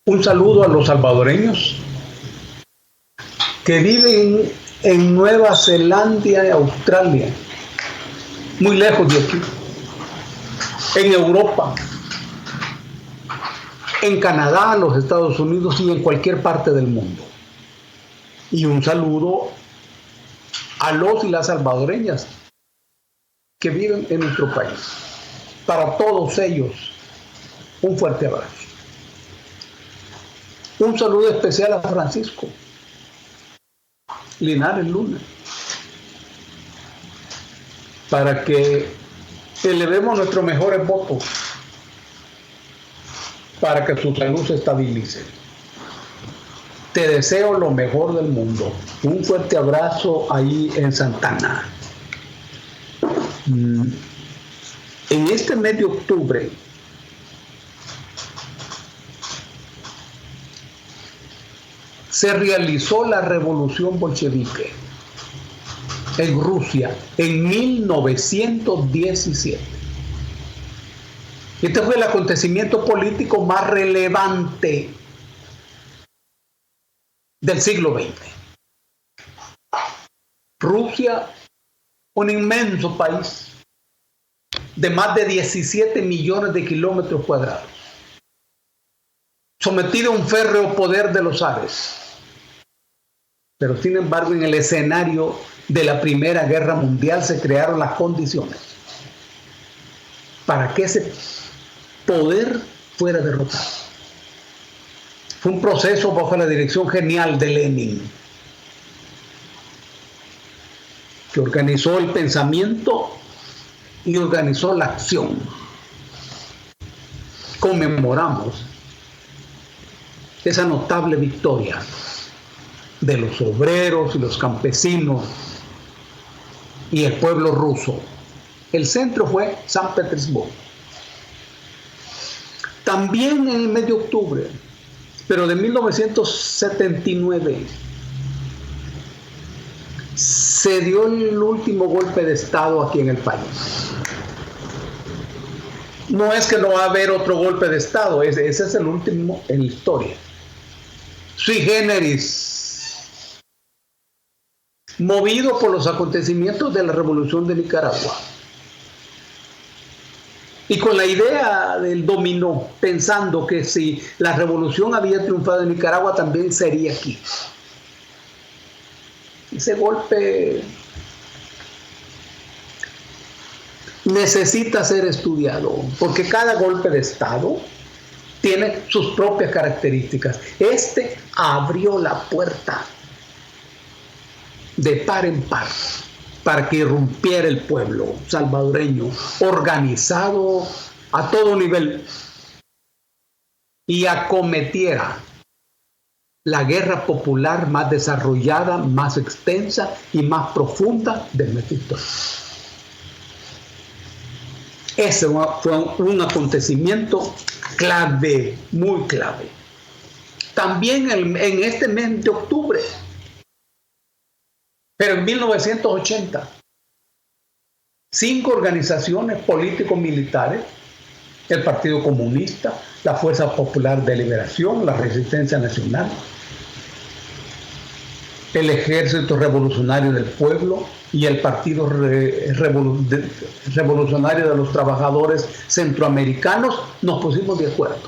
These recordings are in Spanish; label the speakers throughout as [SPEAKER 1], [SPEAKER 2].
[SPEAKER 1] Un saludo a los salvadoreños que viven en Nueva Zelanda y Australia, muy lejos de aquí, en Europa, en Canadá, en los Estados Unidos y en cualquier parte del mundo. Y un saludo a los y las salvadoreñas que viven en nuestro país. Para todos ellos, un fuerte abrazo. Un saludo especial a Francisco Linares Luna, para que elevemos nuestros mejores votos para que su salud se estabilice. Te deseo lo mejor del mundo. Un fuerte abrazo ahí en Santana. En este mes de octubre se realizó la revolución bolchevique en Rusia en 1917. Este fue el acontecimiento político más relevante del siglo XX. Rusia, un inmenso país de más de 17 millones de kilómetros cuadrados, sometido a un férreo poder de los zares. Pero sin embargo, en el escenario de la Primera Guerra Mundial se crearon las condiciones para que ese poder fuera derrotado. Fue un proceso bajo la dirección genial de Lenin, que organizó el pensamiento y organizó la acción. Conmemoramos esa notable victoria de los obreros y los campesinos y el pueblo ruso. El centro fue San Petersburgo. También en el mes de octubre, pero de 1979, se dio el último golpe de Estado aquí en el país. No es que no va a haber otro golpe de Estado, ese es el último en la historia. Sui generis, movido por los acontecimientos de la Revolución de Nicaragua. Y con la idea del dominó, pensando que si la revolución había triunfado en Nicaragua, también sería aquí. Ese golpe necesita ser estudiado, porque cada golpe de Estado tiene sus propias características. Este abrió la puerta de par en par para que irrumpiera el pueblo salvadoreño, organizado a todo nivel, y acometiera la guerra popular más desarrollada, más extensa y más profunda de nuestra historia. Ese fue un acontecimiento clave, muy clave. También en este mes de octubre, pero en 1980, 5 organizaciones político-militares, el Partido Comunista, la Fuerza Popular de Liberación, la Resistencia Nacional, el Ejército Revolucionario del Pueblo y el Partido Revolucionario de los Trabajadores Centroamericanos, nos pusimos de acuerdo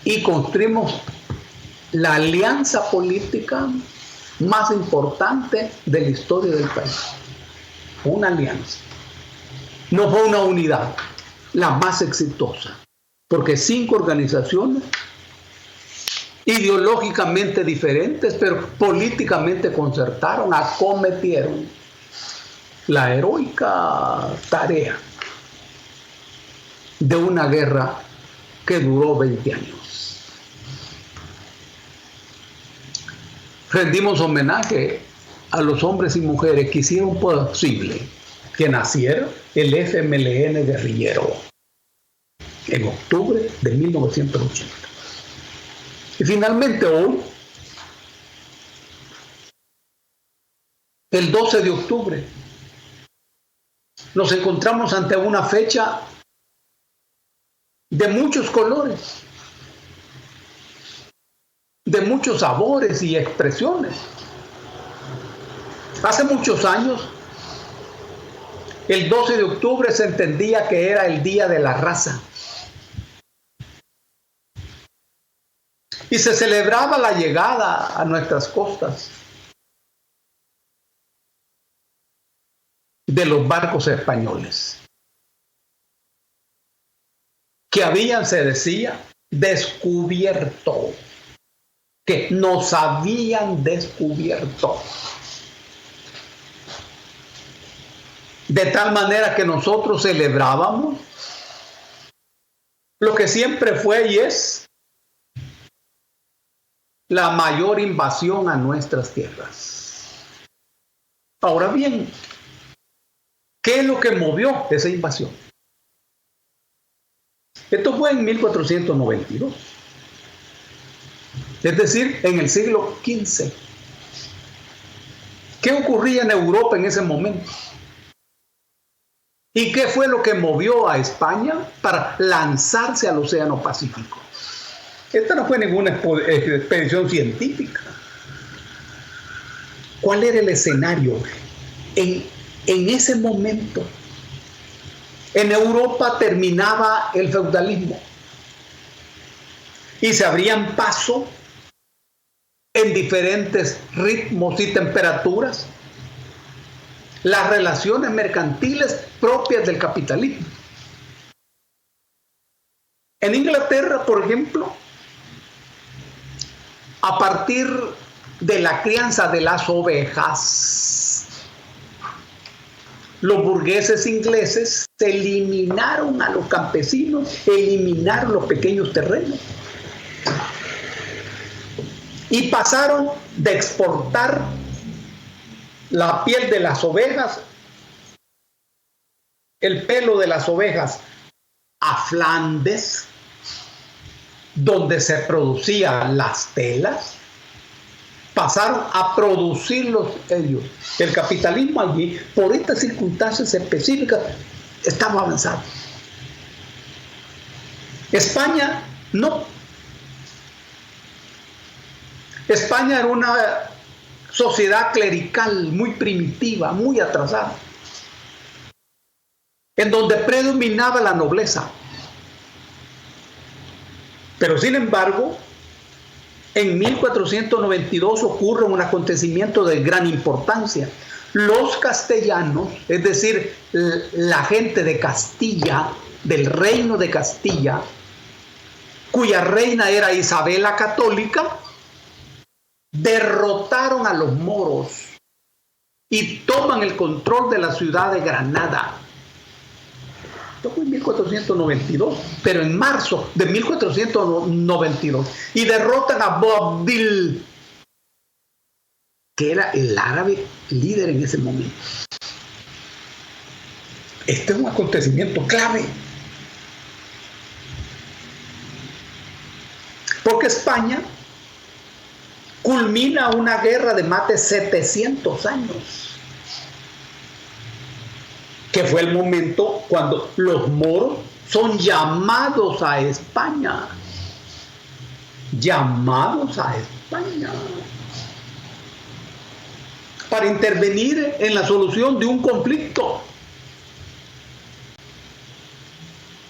[SPEAKER 1] y construimos la alianza política más importante de la historia del país. Una alianza. No fue una unidad, la más exitosa, porque 5 organizaciones ideológicamente diferentes, pero políticamente concertaron, acometieron la heroica tarea de una guerra que duró 20 años. Rendimos homenaje a los hombres y mujeres que hicieron posible que naciera el FMLN guerrillero en octubre de 1980. Y finalmente hoy, el 12 de octubre, nos encontramos ante una fecha de muchos colores, de muchos sabores y expresiones. Hace muchos años, el 12 de octubre se entendía que era el Día de la Raza. Y se celebraba la llegada a nuestras costas de los barcos españoles, que habían, se decía, descubierto, que nos habían descubierto. De tal manera que nosotros celebrábamos lo que siempre fue y es la mayor invasión a nuestras tierras. Ahora bien, ¿qué es lo que movió esa invasión? Esto fue en 1492, es decir, en el siglo XV. ¿Qué ocurría en Europa en ese momento? ¿Y qué fue lo que movió a España para lanzarse al Océano Pacífico? Esta no fue ninguna expedición científica. ¿Cuál era el escenario? En ese momento, en Europa terminaba el feudalismo y se abrían paso en diferentes ritmos y temperaturas las relaciones mercantiles propias del capitalismo. En Inglaterra, por ejemplo, a partir de la crianza de las ovejas, los burgueses ingleses eliminaron a los campesinos, eliminaron los pequeños terrenos y pasaron de exportar la piel de las ovejas, el pelo de las ovejas a Flandes, donde se producían las telas, pasaron a producirlos ellos. El capitalismo allí, por estas circunstancias específicas, estaba avanzado. España no. España era una sociedad clerical muy primitiva, muy atrasada, en donde predominaba la nobleza. Pero sin embargo, en 1492 ocurre un acontecimiento de gran importancia. Los castellanos, es decir, la gente de Castilla, del reino de Castilla, cuya reina era Isabel la Católica, derrotaron a los moros y toman el control de la ciudad de Granada. Esto fue en 1492, pero en marzo de 1492. Y derrotan a Boabdil, que era el árabe líder en ese momento. Este es un acontecimiento clave. Porque España culmina una guerra de más de 700 años, que fue el momento cuando los moros son llamados a España. Llamados a España para intervenir en la solución de un conflicto.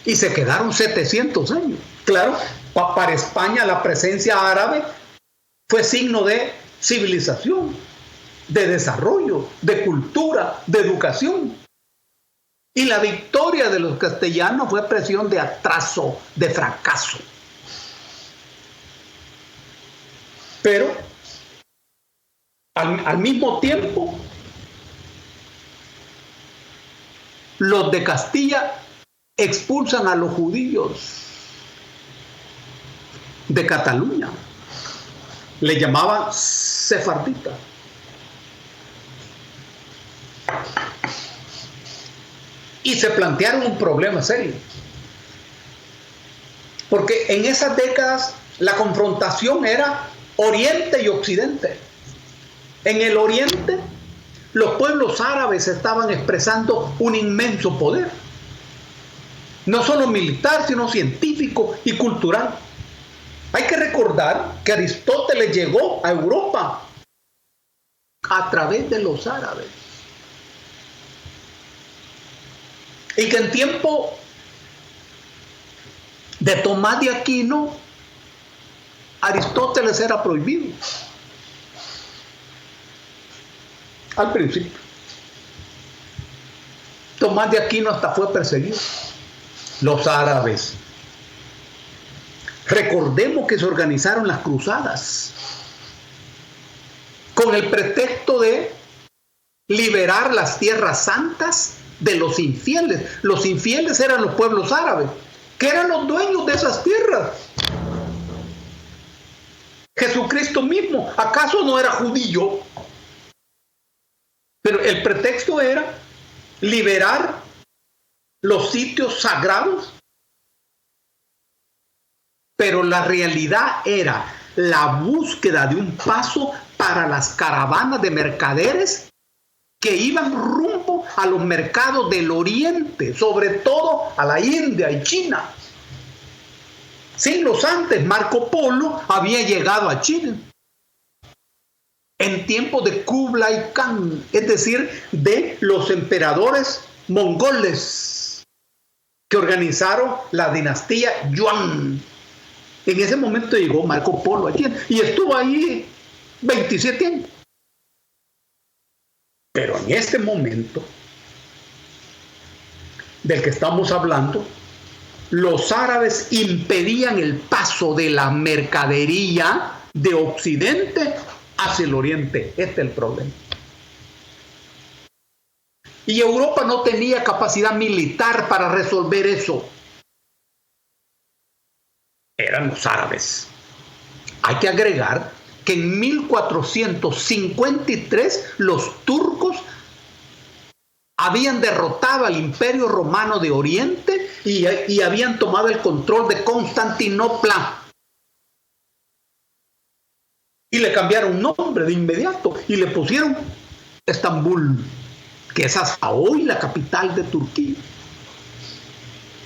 [SPEAKER 1] Y se quedaron 700 años. Claro, para España la presencia árabe fue signo de civilización, de desarrollo, de cultura, de educación. Y la victoria de los castellanos fue expresión de atraso, de fracaso. Pero, al mismo tiempo, los de Castilla expulsan a los judíos de Cataluña. Le llamaban sefarditas. Y se plantearon un problema serio. Porque en esas décadas la confrontación era Oriente y Occidente. En el Oriente, los pueblos árabes estaban expresando un inmenso poder. no solo militar, sino científico y cultural. Hay que recordar que Aristóteles llegó a Europa a través de los árabes. Y que en tiempo de Tomás de Aquino, Aristóteles era prohibido. Al principio. Tomás de Aquino hasta fue perseguido. Los árabes. Recordemos que se organizaron las cruzadas con el pretexto de liberar las tierras santas de los infieles. Los infieles eran los pueblos árabes, que eran los dueños de esas tierras. Jesucristo mismo, ¿acaso no era judío? Pero el pretexto era liberar los sitios sagrados. Pero la realidad era la búsqueda de un paso para las caravanas de mercaderes que iban rumbo a los mercados del Oriente, sobre todo a la India y China. Siglos antes, Marco Polo había llegado a China en tiempos de Kublai Khan, es decir, de los emperadores mongoles que organizaron la dinastía Yuan. En ese momento llegó Marco Polo a China y estuvo ahí 27 años. Pero en este momento del que estamos hablando, los árabes impedían el paso de la mercadería de Occidente hacia el Oriente. Este es el problema. Y Europa no tenía capacidad militar para resolver eso. Eran los árabes. Hay que agregar que en 1453 los turcos habían derrotado al Imperio Romano de Oriente y habían tomado el control de Constantinopla. Y le cambiaron nombre de inmediato y le pusieron Estambul, que es hasta hoy la capital de Turquía.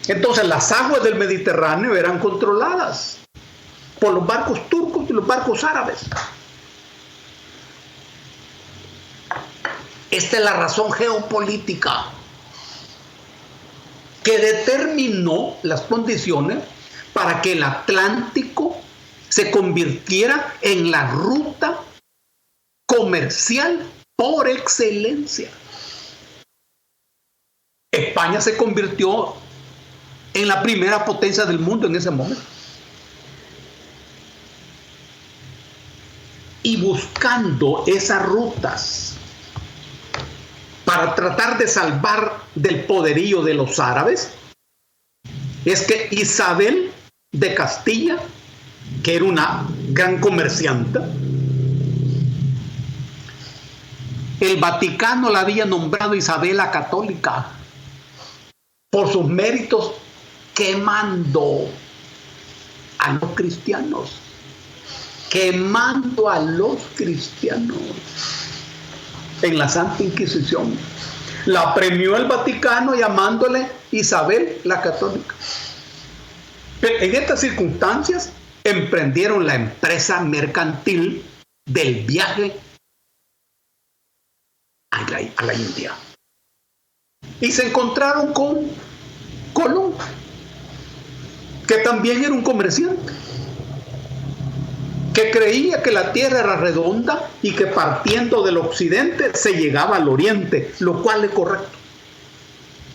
[SPEAKER 1] Entonces las aguas del Mediterráneo eran controladas por los barcos turcos y los barcos árabes. Esta es la razón geopolítica que determinó las condiciones para que el Atlántico se convirtiera en la ruta comercial por excelencia. España se convirtió en la primera potencia del mundo en ese momento. Y buscando esas rutas para tratar de salvar del poderío de los árabes, es que Isabel de Castilla, que era una gran comerciante, el Vaticano la había nombrado Isabel la Católica por sus méritos, quemando a los cristianos, quemando a los cristianos en la Santa Inquisición. La premió el Vaticano llamándole Isabel la Católica. Pero en estas circunstancias emprendieron la empresa mercantil del viaje a la India. Y se encontraron con Colón, que también era un comerciante, que creía que la tierra era redonda y que partiendo del occidente se llegaba al oriente, lo cual es correcto.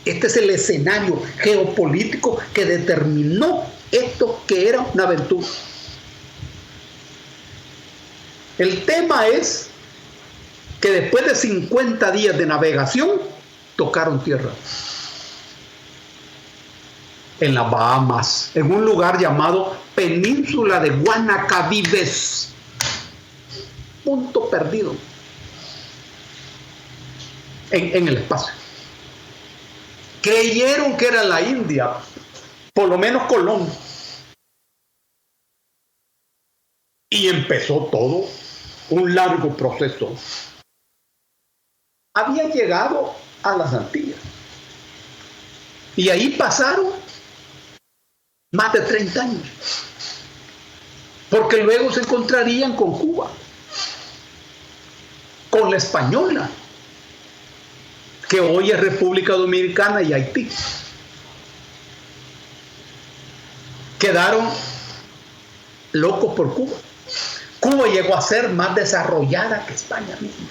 [SPEAKER 1] Este es el escenario geopolítico que determinó esto, que era una aventura. El tema es que después de 50 días de navegación tocaron tierra en las Bahamas, en un lugar llamado Península de Guanacabibes, punto perdido en el espacio. Creyeron que era la India, por lo menos Colón, y empezó todo un largo proceso. Había llegado a las Antillas y ahí pasaron más de 30 años, porque luego se encontrarían con Cuba, con la Española, que hoy es República Dominicana y Haití. Quedaron locos por Cuba. Cuba llegó a ser más desarrollada que España misma.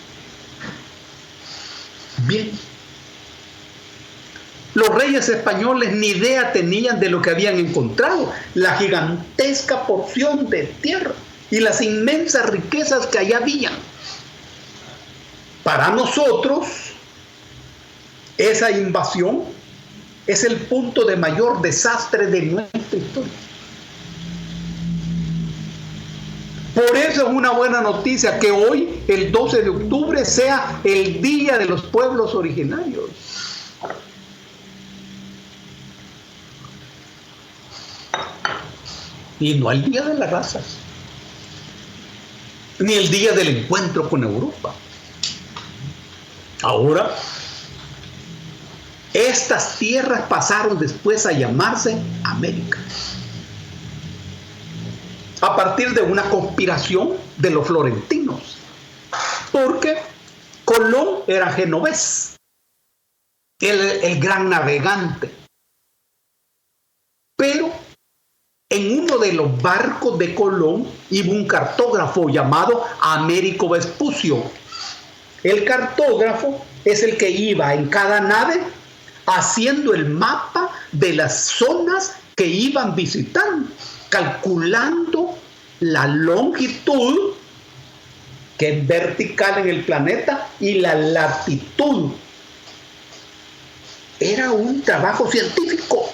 [SPEAKER 1] Bien. Los reyes españoles ni idea tenían de lo que habían encontrado, la gigantesca porción de tierra y las inmensas riquezas que allá habían. Para nosotros, esa invasión es el punto de mayor desastre de nuestra historia. Por eso es una buena noticia que hoy, el 12 de octubre, sea el Día de los Pueblos Originarios. Y no el Día de las Razas, ni el Día del Encuentro con Europa. Ahora, estas tierras pasaron después a llamarse América, a partir de una conspiración de los florentinos, porque Colón era genovés, el gran navegante, pero en uno de los barcos de Colón iba un cartógrafo llamado Américo Vespucio. El cartógrafo es el que iba en cada nave haciendo el mapa de las zonas que iban visitando, calculando la longitud, que es vertical en el planeta, y la latitud. Era un trabajo científico.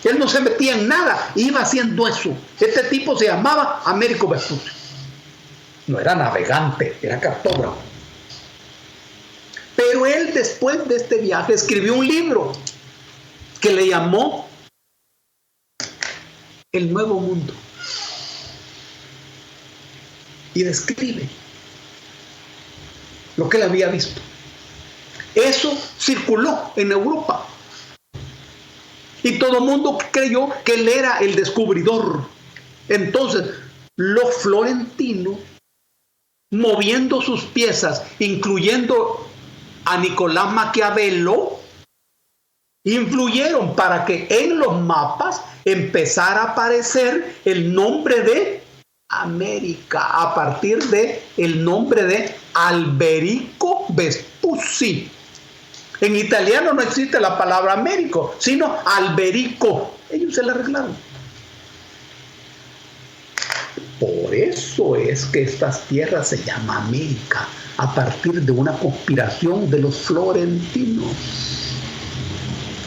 [SPEAKER 1] Él no se metía en nada, iba haciendo eso. Este tipo se llamaba Américo Vespucio. No era navegante, era cartógrafo. Pero él, después de este viaje, escribió un libro que le llamó El Nuevo Mundo. Y describe lo que él había visto. Eso circuló en Europa. Y todo el mundo creyó que él era el descubridor. Entonces, los florentinos, moviendo sus piezas, incluyendo a Nicolás Maquiavelo, influyeron para que en los mapas empezara a aparecer el nombre de América, a partir de el nombre de Alberico Vespucci. En italiano no existe la palabra Américo, sino Alberico. Ellos se la arreglaron. Por eso es que estas tierras se llaman América, a partir de una conspiración de los florentinos.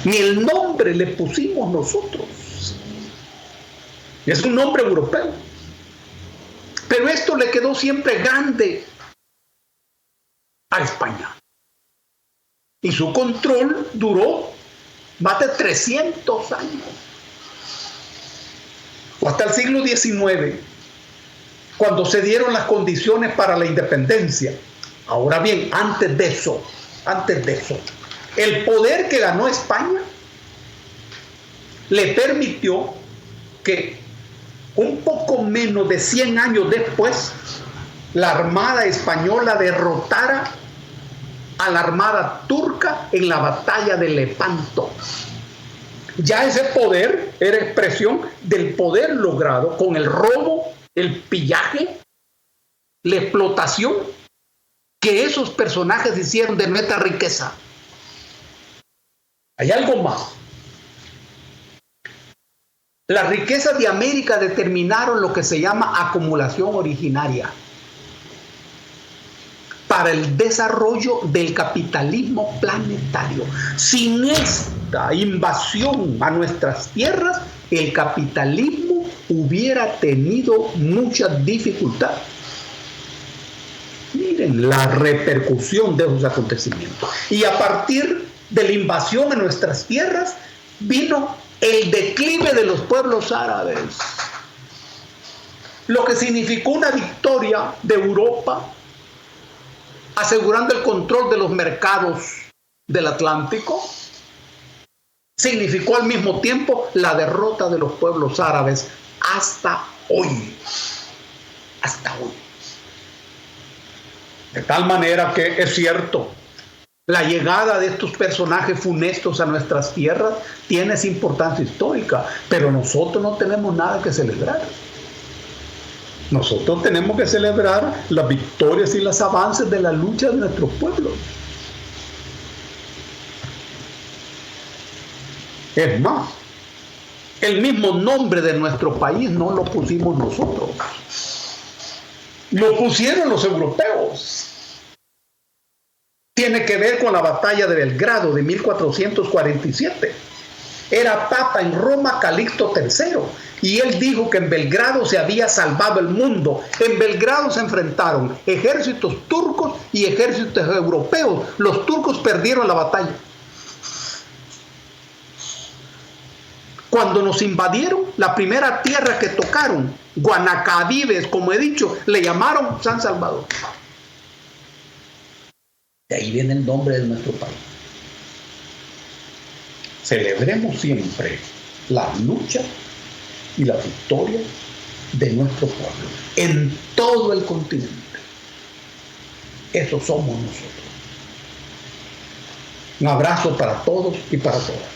[SPEAKER 1] Ni el nombre le pusimos nosotros. Es un nombre europeo. Pero esto le quedó siempre grande a España. Y su control duró más de 300 años. O hasta el siglo XIX, cuando se dieron las condiciones para la independencia. Ahora bien, antes de eso, el poder que ganó España le permitió que un poco menos de 100 años después, la Armada española derrotara a la Armada turca en la batalla de Lepanto. Ya ese poder era expresión del poder logrado con el robo, el pillaje, la explotación que esos personajes hicieron de nuestra riqueza. Hay algo más. Las riquezas de América determinaron lo que se llama acumulación originaria para el desarrollo del capitalismo planetario. Sin esta invasión a nuestras tierras, el capitalismo hubiera tenido muchas dificultades. Miren la repercusión de esos acontecimientos. Y a partir de la invasión a nuestras tierras, vino el declive de los pueblos árabes, lo que significó una victoria de Europa, asegurando el control de los mercados del Atlántico, significó al mismo tiempo la derrota de los pueblos árabes hasta hoy. Hasta hoy. De tal manera que es cierto, la llegada de estos personajes funestos a nuestras tierras tiene esa importancia histórica, pero nosotros no tenemos nada que celebrar. Nosotros tenemos que celebrar las victorias y los avances de la lucha de nuestro pueblo. Es más, el mismo nombre de nuestro país no lo pusimos nosotros. Lo pusieron los europeos. Tiene que ver con la batalla de Belgrado de 1447. Era papa en Roma Calixto III y él dijo que en Belgrado se había salvado el mundo. En Belgrado se enfrentaron ejércitos turcos y ejércitos europeos. Los turcos perdieron la batalla. Cuando nos invadieron, la primera tierra que tocaron, Guanacavives, como he dicho, le llamaron San Salvador. De ahí viene el nombre de nuestro país. Celebremos siempre la lucha y la victoria de nuestro pueblo en todo el continente. Eso somos nosotros. Un abrazo para todos y para todas.